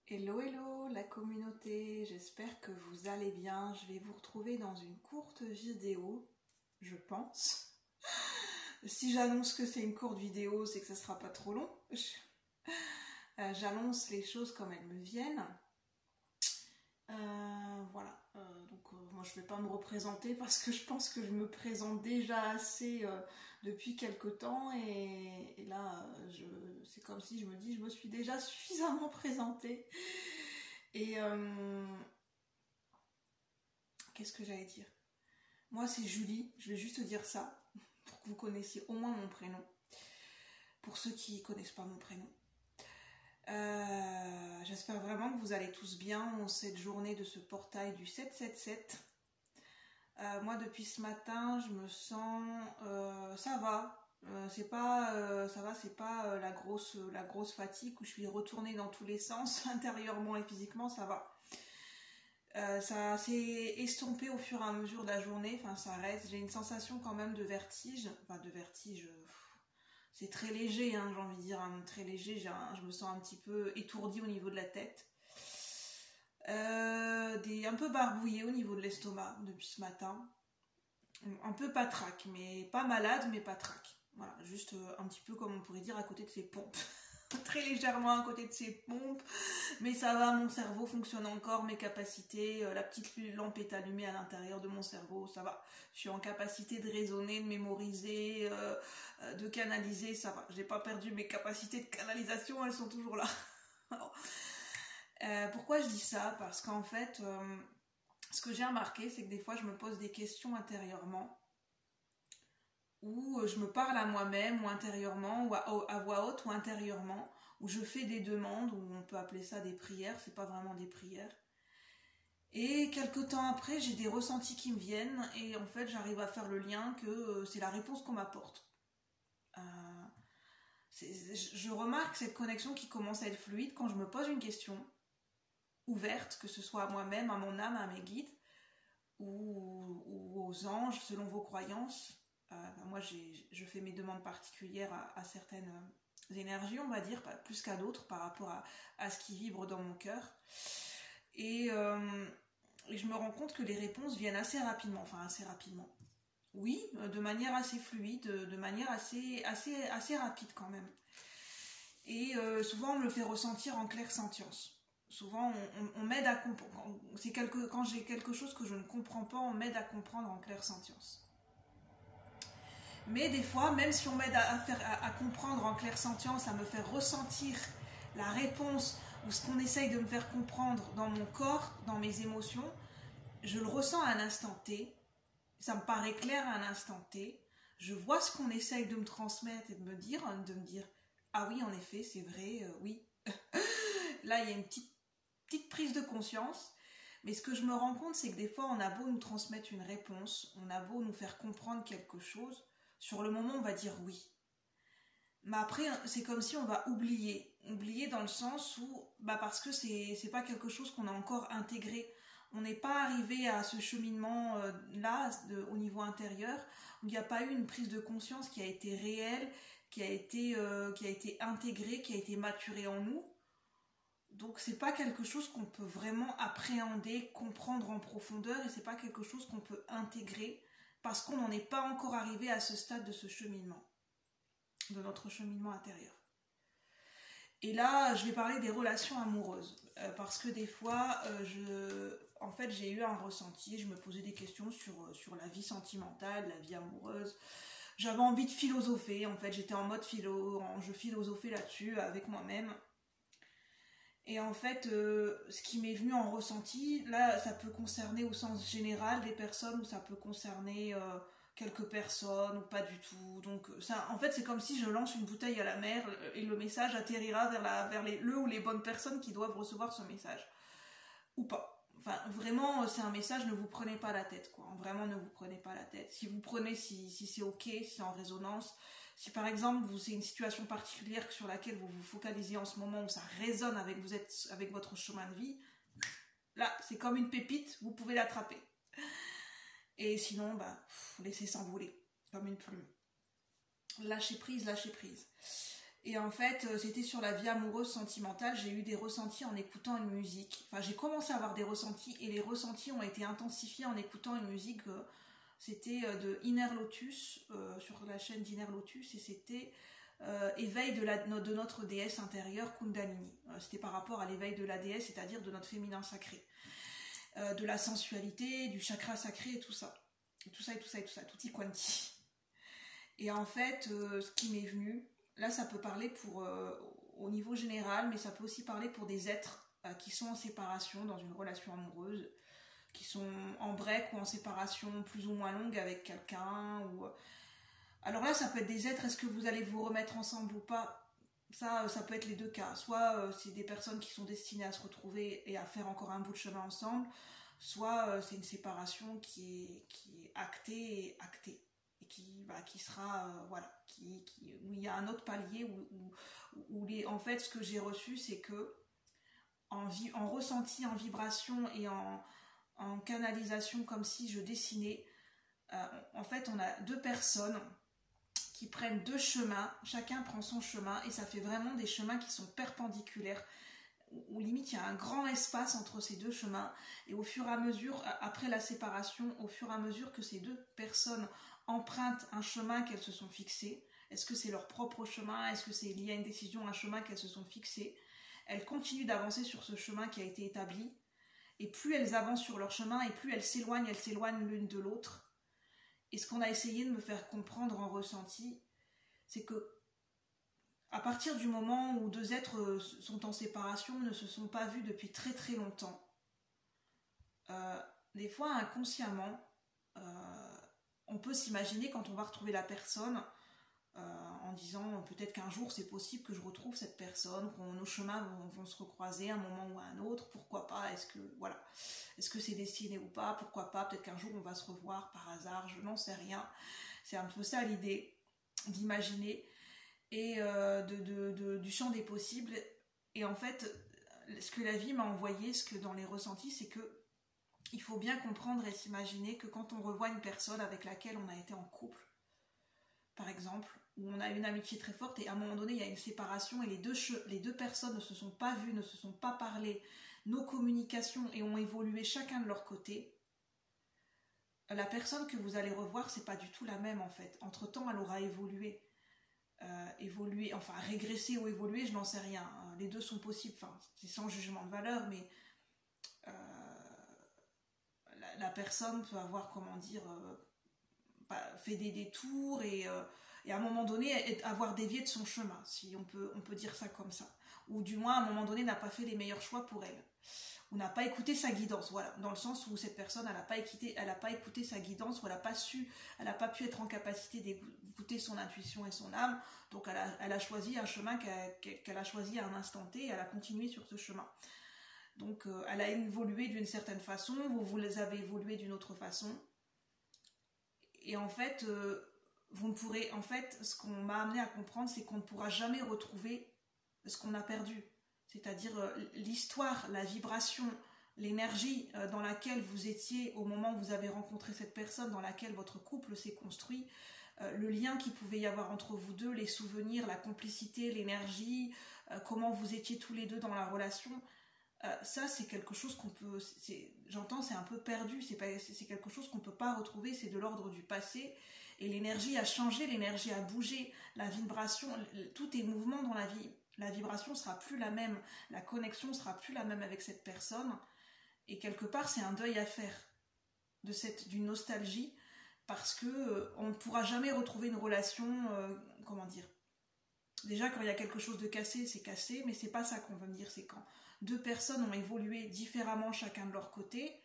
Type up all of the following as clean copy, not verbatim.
Hello hello la communauté, j'espère que vous allez bien. Je vais vous retrouver dans une courte vidéo, je pense. Si j'annonce que c'est une courte vidéo, c'est que ça sera pas trop long. J'annonce les choses comme elles me viennent. Voilà, moi je vais pas me représenter parce que je pense que je me présente déjà assez depuis quelque temps et là c'est comme si je me dis je me suis déjà suffisamment présentée et qu'est-ce que j'allais dire? Moi c'est Julie, je vais juste dire ça pour que vous connaissiez au moins mon prénom, pour ceux qui connaissent pas mon prénom. J'espère vraiment que vous allez tous bien en cette journée de ce portail du 777. Moi depuis ce matin je me sens ça va, c'est pas ça va, c'est pas la grosse fatigue où je suis retournée dans tous les sens intérieurement et physiquement, ça va. Ça s'est estompé au fur et à mesure de la journée, enfin ça reste, j'ai une sensation quand même de vertige, enfin de vertige, c'est très léger, hein, j'ai envie de dire, hein, très léger, je me sens un petit peu étourdie au niveau de la tête. Un peu barbouillée au niveau de l'estomac depuis ce matin. Un peu patraque, mais pas malade, mais patraque. Voilà, juste un petit peu comme on pourrait dire à côté de ses pompes. Très légèrement à côté de ses pompes, mais ça va, mon cerveau fonctionne encore, mes capacités, la petite lampe est allumée à l'intérieur de mon cerveau, ça va. Je suis en capacité de raisonner, de mémoriser, de canaliser, ça va. J'ai pas perdu mes capacités de canalisation, elles sont toujours là. Pourquoi je dis ça? Parce qu'en fait, ce que j'ai remarqué, c'est que des fois je me pose des questions intérieurement, où je me parle à moi-même, ou intérieurement, ou à voix haute, ou intérieurement, où je fais des demandes, ou on peut appeler ça des prières, c'est pas vraiment des prières. Et quelques temps après, j'ai des ressentis qui me viennent, et en fait, j'arrive à faire le lien que c'est la réponse qu'on m'apporte. Je remarque cette connexion qui commence à être fluide quand je me pose une question ouverte, que ce soit à moi-même, à mon âme, à mes guides, ou aux anges, selon vos croyances. Moi, je fais mes demandes particulières à certaines énergies, on va dire, plus qu'à d'autres par rapport à ce qui vibre dans mon cœur. Et je me rends compte que les réponses viennent assez rapidement, enfin assez rapidement. Oui, de manière assez fluide, de manière assez rapide quand même. Et souvent, on me le fait ressentir en clairsentience. Souvent, on m'aide à comprendre. Quand j'ai quelque chose que je ne comprends pas, on m'aide à comprendre en clairsentience. Mais des fois, même si on m'aide à comprendre en clairsentience, à me faire ressentir la réponse ou ce qu'on essaye de me faire comprendre dans mon corps, dans mes émotions, je le ressens à un instant T, ça me paraît clair à un instant T, je vois ce qu'on essaye de me transmettre et de me dire ah oui, en effet, c'est vrai, oui. Là, il y a une petite prise de conscience. Mais ce que je me rends compte, c'est que des fois, on a beau nous transmettre une réponse, on a beau nous faire comprendre quelque chose, sur le moment, on va dire oui. Mais après, c'est comme si on va oublier. Oublier dans le sens où, parce que c'est pas quelque chose qu'on a encore intégré. On n'est pas arrivé à ce cheminement là, au niveau intérieur, où il n'y a pas eu une prise de conscience qui a été réelle, qui a été intégrée, qui a été maturée en nous. Donc c'est pas quelque chose qu'on peut vraiment appréhender, comprendre en profondeur, et c'est pas quelque chose qu'on peut intégrer parce qu'on n'en est pas encore arrivé à ce stade de ce cheminement, de notre cheminement intérieur. Et là, je vais parler des relations amoureuses, parce que des fois, en fait, j'ai eu un ressenti, je me posais des questions sur la vie sentimentale, la vie amoureuse. J'avais envie de philosopher, en fait, j'étais en mode je philosophais là-dessus avec moi-même. Et en fait, ce qui m'est venu en ressenti, là, ça peut concerner au sens général des personnes, ou ça peut concerner quelques personnes, ou pas du tout. Donc, ça, en fait, c'est comme si je lance une bouteille à la mer et le message atterrira vers le ou les bonnes personnes qui doivent recevoir ce message. Ou pas. Enfin, vraiment, c'est un message, ne vous prenez pas la tête, quoi. Vraiment, ne vous prenez pas la tête. Si vous prenez, si c'est ok, si c'est en résonance. Si par exemple, c'est une situation particulière sur laquelle vous vous focalisez en ce moment, où ça résonne avec votre chemin de vie, là, c'est comme une pépite, vous pouvez l'attraper. Et sinon, laissez s'envoler, comme une plume. Lâchez prise, lâchez prise. Et en fait, c'était sur la vie amoureuse sentimentale, j'ai eu des ressentis en écoutant une musique. Enfin, j'ai commencé à avoir des ressentis, et les ressentis ont été intensifiés en écoutant une musique, c'était de Inner Lotus, sur la chaîne d'Inner Lotus, et c'était éveil de notre déesse intérieure, Kundalini. C'était par rapport à l'éveil de la déesse, c'est-à-dire de notre féminin sacré. De la sensualité, du chakra sacré et tout ça. Et tout ça, tutti quanti. Et en fait, ce qui m'est venu, là ça peut parler au niveau général, mais ça peut aussi parler pour des êtres qui sont en séparation dans une relation amoureuse, qui sont en break ou en séparation plus ou moins longue avec quelqu'un. Alors là, ça peut être des êtres, est-ce que vous allez vous remettre ensemble ou pas? Ça peut être les deux cas. Soit c'est des personnes qui sont destinées à se retrouver et à faire encore un bout de chemin ensemble, soit c'est une séparation qui est actée, et qui sera, voilà, où il y a un autre palier, en fait, ce que j'ai reçu, c'est que en ressenti, en vibration et en canalisation, comme si je dessinais, en fait, on a deux personnes qui prennent deux chemins, chacun prend son chemin, et ça fait vraiment des chemins qui sont perpendiculaires, où limite il y a un grand espace entre ces deux chemins, et au fur et à mesure, après la séparation, au fur et à mesure que ces deux personnes empruntent un chemin qu'elles se sont fixées, est-ce que c'est leur propre chemin, est-ce que c'est lié à une décision, un chemin qu'elles se sont fixées, elles continuent d'avancer sur ce chemin qui a été établi, et plus elles avancent sur leur chemin, et plus elles s'éloignent l'une de l'autre. Et ce qu'on a essayé de me faire comprendre en ressenti, c'est que à partir du moment où deux êtres sont en séparation, ne se sont pas vus depuis très très longtemps, des fois inconsciemment, on peut s'imaginer quand on va retrouver la personne, en disant peut-être qu'un jour c'est possible que je retrouve cette personne, que nos chemins vont se recroiser à un moment ou à un autre, pourquoi pas, est-ce que c'est destiné ou pas, pourquoi pas, peut-être qu'un jour on va se revoir par hasard, je n'en sais rien. C'est un peu ça l'idée, d'imaginer, et du champ des possibles. Et en fait, ce que la vie m'a envoyé, ce que dans les ressentis, c'est que il faut bien comprendre et s'imaginer que quand on revoit une personne avec laquelle on a été en couple, par exemple, où on a une amitié très forte, et à un moment donné il y a une séparation, et les deux personnes ne se sont pas vues, ne se sont pas parlé, nos communications et ont évolué chacun de leur côté, la personne que vous allez revoir, c'est pas du tout la même en fait. Entre temps, elle aura évolué, enfin régressé ou évolué, je n'en sais rien. Les deux sont possibles, enfin c'est sans jugement de valeur, mais la personne peut avoir, comment dire, fait des détours, et à un moment donné avoir dévié de son chemin, si on peut dire ça comme ça, ou du moins à un moment donné n'a pas fait les meilleurs choix pour elle, ou n'a pas écouté sa guidance, voilà, dans le sens où cette personne elle n'a pas écouté sa guidance, ou elle n'a pas pu être en capacité d'écouter son intuition et son âme, donc elle a choisi un chemin qu'elle a choisi à un instant T, et elle a continué sur ce chemin. Donc elle a évolué d'une certaine façon, vous les avez évolué d'une autre façon, et en fait vous ne pourrez, en fait, ce qu'on m'a amené à comprendre, c'est qu'on ne pourra jamais retrouver ce qu'on a perdu. C'est-à-dire l'histoire, la vibration, l'énergie dans laquelle vous étiez au moment où vous avez rencontré cette personne, dans laquelle votre couple s'est construit, le lien qu'il pouvait y avoir entre vous deux, les souvenirs, la complicité, l'énergie, comment vous étiez tous les deux dans la relation, ça c'est quelque chose qu'on peut, j'entends, c'est un peu perdu, c'est quelque chose qu'on ne peut pas retrouver, c'est de l'ordre du passé. Et l'énergie a changé, l'énergie a bougé, la vibration, tout est mouvement dans la vie. La vibration sera plus la même, la connexion sera plus la même avec cette personne. Et quelque part, c'est un deuil à faire d'une nostalgie, parce que on ne pourra jamais retrouver une relation, comment dire. Déjà, quand il y a quelque chose de cassé, c'est cassé, mais c'est pas ça qu'on veut me dire. C'est quand deux personnes ont évolué différemment chacun de leur côté.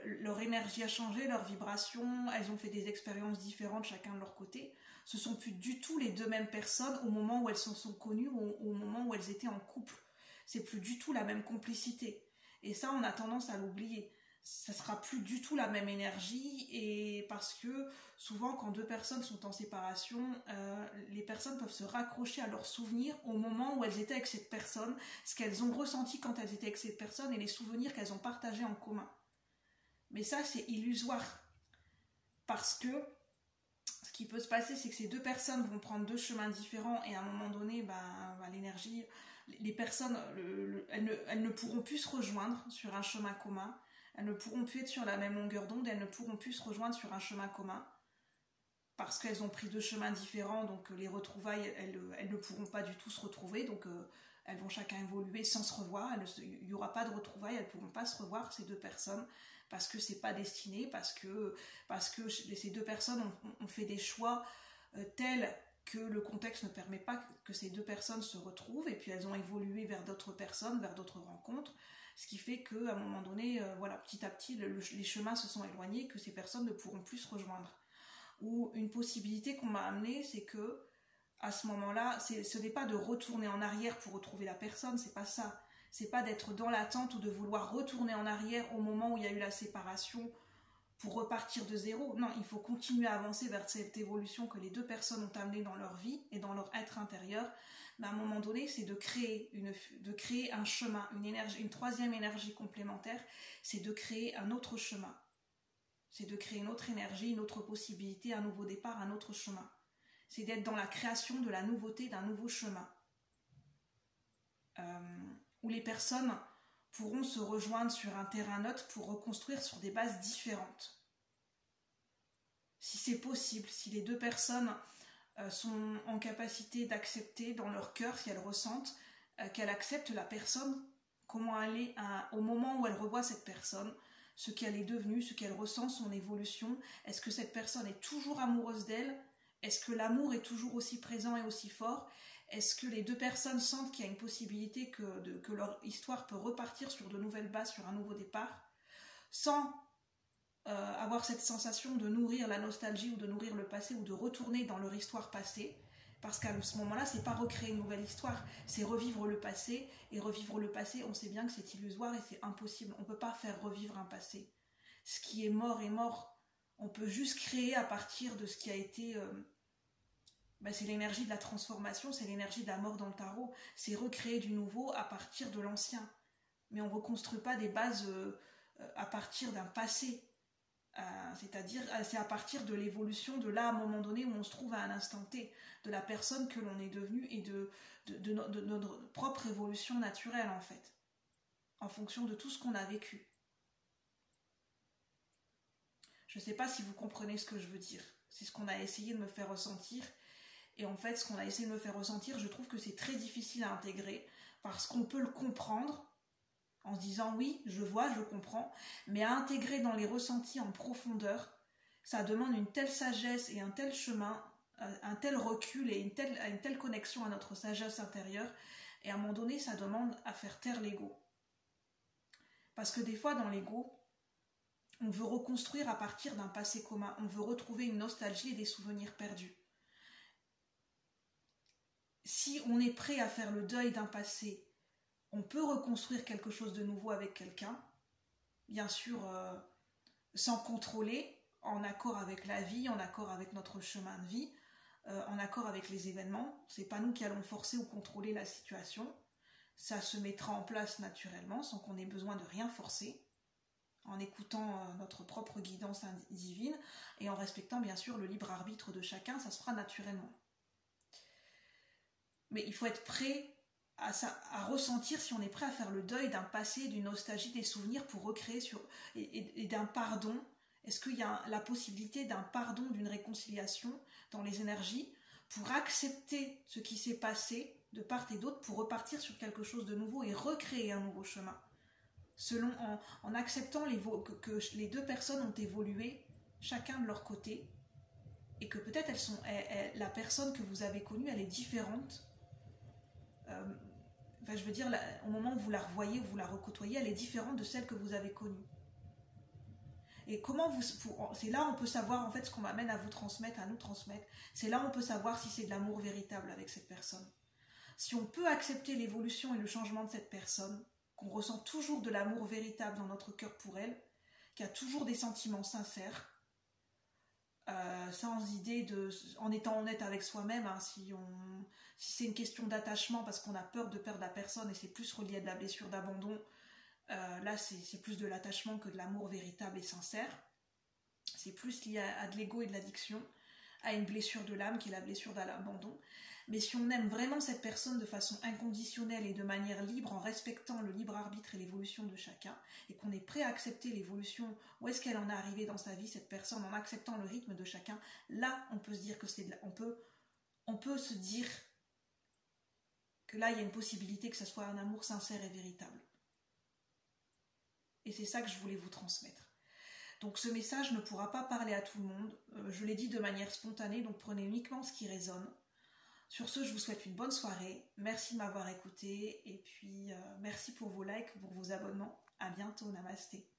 Leur énergie a changé, leur vibration, elles ont fait des expériences différentes chacun de leur côté. Ce sont plus du tout les deux mêmes personnes au moment où elles se sont connues, ou au moment où elles étaient en couple. C'est plus du tout la même complicité. Et ça, on a tendance à l'oublier. Ça sera plus du tout la même énergie, et parce que souvent quand deux personnes sont en séparation, les personnes peuvent se raccrocher à leurs souvenirs au moment où elles étaient avec cette personne, ce qu'elles ont ressenti quand elles étaient avec cette personne, et les souvenirs qu'elles ont partagés en commun. Mais ça, c'est illusoire, parce que ce qui peut se passer, c'est que ces deux personnes vont prendre deux chemins différents et à un moment donné, l'énergie, les personnes, elles ne pourront plus se rejoindre sur un chemin commun, elles ne pourront plus être sur la même longueur d'onde, elles ne pourront plus se rejoindre sur un chemin commun parce qu'elles ont pris deux chemins différents, donc les retrouvailles, elles ne pourront pas du tout se retrouver, donc elles vont chacun évoluer sans se revoir, il n'y aura pas de retrouvailles, elles ne pourront pas se revoir, ces deux personnes, parce que c'est pas destiné, parce que ces deux personnes ont fait des choix tels que le contexte ne permet pas que ces deux personnes se retrouvent, et puis elles ont évolué vers d'autres personnes, vers d'autres rencontres, ce qui fait qu'à un moment donné, petit à petit, les chemins se sont éloignés, que ces personnes ne pourront plus se rejoindre. Ou une possibilité qu'on m'a amenée, c'est que à ce moment-là, ce n'est pas de retourner en arrière pour retrouver la personne, c'est pas ça. C'est pas d'être dans l'attente ou de vouloir retourner en arrière au moment où il y a eu la séparation pour repartir de zéro. Non, il faut continuer à avancer vers cette évolution que les deux personnes ont amenée dans leur vie et dans leur être intérieur. Mais à un moment donné, c'est de créer un chemin, une troisième énergie complémentaire, c'est de créer un autre chemin. C'est de créer une autre énergie, une autre possibilité, un nouveau départ, un autre chemin. C'est d'être dans la création de la nouveauté, d'un nouveau chemin. Où les personnes pourront se rejoindre sur un terrain neutre pour reconstruire sur des bases différentes. Si c'est possible, si les deux personnes sont en capacité d'accepter dans leur cœur, si elles ressentent, qu'elles acceptent la personne, comment elle est au moment où elles revoient cette personne, ce qu'elle est devenue, ce qu'elle ressent, son évolution. Est-ce que cette personne est toujours amoureuse d'elle? Est-ce que l'amour est toujours aussi présent et aussi fort? Est-ce que les deux personnes sentent qu'il y a une possibilité que leur histoire peut repartir sur de nouvelles bases, sur un nouveau départ, sans avoir cette sensation de nourrir la nostalgie ou de nourrir le passé ou de retourner dans leur histoire passée? Parce qu'à ce moment-là, c'est pas recréer une nouvelle histoire, c'est revivre le passé. Et revivre le passé, on sait bien que c'est illusoire et c'est impossible. On ne peut pas faire revivre un passé. Ce qui est mort est mort. On peut juste créer à partir de ce qui a été... c'est l'énergie de la transformation, c'est l'énergie de la mort dans le tarot. C'est recréer du nouveau à partir de l'ancien. Mais on ne reconstruit pas des bases à partir d'un passé. C'est-à-dire, c'est à partir de l'évolution de là, à un moment donné, où on se trouve à un instant T, de la personne que l'on est devenu et de notre propre évolution naturelle, en fait, en fonction de tout ce qu'on a vécu. Je ne sais pas si vous comprenez ce que je veux dire. C'est ce qu'on a essayé de me faire ressentir. Et en fait, ce qu'on a essayé de me faire ressentir, je trouve que c'est très difficile à intégrer, parce qu'on peut le comprendre, en se disant oui, je vois, je comprends, mais à intégrer dans les ressentis en profondeur, ça demande une telle sagesse et un tel chemin, un tel recul et une telle connexion à notre sagesse intérieure, et à un moment donné, ça demande à faire taire l'ego. Parce que des fois, dans l'ego, on veut reconstruire à partir d'un passé commun, on veut retrouver une nostalgie et des souvenirs perdus. Si on est prêt à faire le deuil d'un passé, on peut reconstruire quelque chose de nouveau avec quelqu'un, bien sûr sans contrôler, en accord avec la vie, en accord avec notre chemin de vie, en accord avec les événements. C'est pas nous qui allons forcer ou contrôler la situation. Ça se mettra en place naturellement, sans qu'on ait besoin de rien forcer, en écoutant notre propre guidance divine et en respectant bien sûr le libre arbitre de chacun, ça se fera naturellement. Mais il faut être prêt à ressentir, si on est prêt à faire le deuil d'un passé, d'une nostalgie, des souvenirs pour recréer et d'un pardon. Est-ce qu'il y a la possibilité d'un pardon, d'une réconciliation dans les énergies pour accepter ce qui s'est passé de part et d'autre, pour repartir sur quelque chose de nouveau et recréer un nouveau chemin en acceptant que les deux personnes ont évolué chacun de leur côté et que peut-être la personne que vous avez connue, elle est différente. Je veux dire, au moment où vous la revoyez, où vous la recôtoyez, elle est différente de celle que vous avez connue. Et c'est là où on peut savoir en fait ce qu'on m'amène à vous transmettre, à nous transmettre. C'est là où on peut savoir si c'est de l'amour véritable avec cette personne. Si on peut accepter l'évolution et le changement de cette personne, qu'on ressent toujours de l'amour véritable dans notre cœur pour elle, qu'il y a toujours des sentiments sincères, en étant honnête avec soi-même, hein, si c'est une question d'attachement parce qu'on a peur de perdre la personne et c'est plus relié à de la blessure d'abandon, là c'est plus de l'attachement que de l'amour véritable et sincère, c'est plus lié à de l'ego et de l'addiction. à une blessure de l'âme qui est la blessure de l'abandon. Mais si on aime vraiment cette personne de façon inconditionnelle et de manière libre, en respectant le libre arbitre et l'évolution de chacun, et qu'on est prêt à accepter l'évolution, où est-ce qu'elle en est arrivée dans sa vie, cette personne, en acceptant le rythme de chacun, là, on peut se dire que on peut se dire que là, il y a une possibilité que ce soit un amour sincère et véritable. Et c'est ça que je voulais vous transmettre. Donc ce message ne pourra pas parler à tout le monde. Je l'ai dit de manière spontanée, donc prenez uniquement ce qui résonne. Sur ce, je vous souhaite une bonne soirée. Merci de m'avoir écouté. Et puis, merci pour vos likes, pour vos abonnements. À bientôt. Namasté.